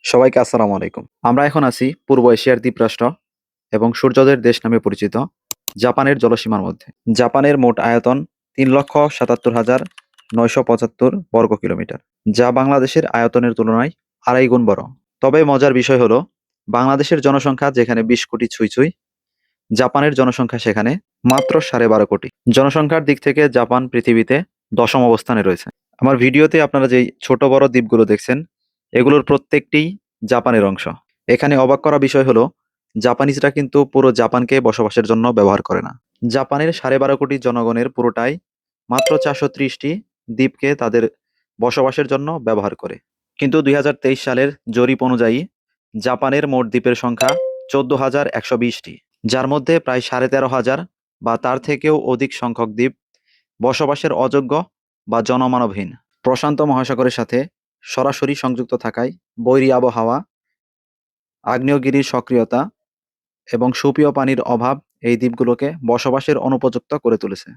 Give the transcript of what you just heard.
সবাইকে আসসালামু আলাইকুম। আমরা এখন আছি পূর্ব এশিয়ার দ্বীপরাষ্ট্র এবং সূর্যোদয়ের দেশ নামে পরিচিত জাপানের জলসীমার মধ্যে। জাপানের মোট আয়তন ৩,৭৭,৯৭৫ বর্গ কিলোমিটার, যা বাংলাদেশের আয়তনের তুলনায় ২.৫ গুণ বড়। তবে মজার বিষয় হলো, বাংলাদেশের জনসংখ্যা যেখানে ২০ কোটি ছুঁই ছুঁই, জাপানের জনসংখ্যা সেখানে মাত্র ১২.৫ কোটি। জনসংখ্যার দিক থেকে জাপান পৃথিবীতে ১০ম অবস্থানে রয়েছে। আমার ভিডিওতে আপনারা যেই ছোট বড় দ্বীপগুলো দেখছেন, এগুলোর প্রত্যেকটিই জাপানের অংশ। এখানে অবাক করা বিষয় হলো, জাপানিজরা কিন্তু পুরো জাপানকে বসবাসের জন্য ব্যবহার করে না। জাপানের ১২.৫ কোটি জনগণের পুরোটাই মাত্র ৪৩০টি দ্বীপকে তাদের বসবাসের জন্য ব্যবহার করে। কিন্তু ২০২৩ সালের জরিপ অনুযায়ী জাপানের মোট দ্বীপের সংখ্যা ১৪,১২০টি, যার মধ্যে প্রায় ১৩,৫০০ বা তার থেকেও অধিক সংখ্যক দ্বীপ বসবাসের অযোগ্য বা জনমানবহীন। প্রশান্ত মহাসাগরের সাথে সরাসরি সংযুক্ত থাকায় বৈরী আবহাওয়া, আগ্নেয়গিরির সক্রিয়তা এবং সুপেয় পানির অভাব এই দ্বীপগুলোকে বসবাসের অনুপযুক্ত করে তুলেছে।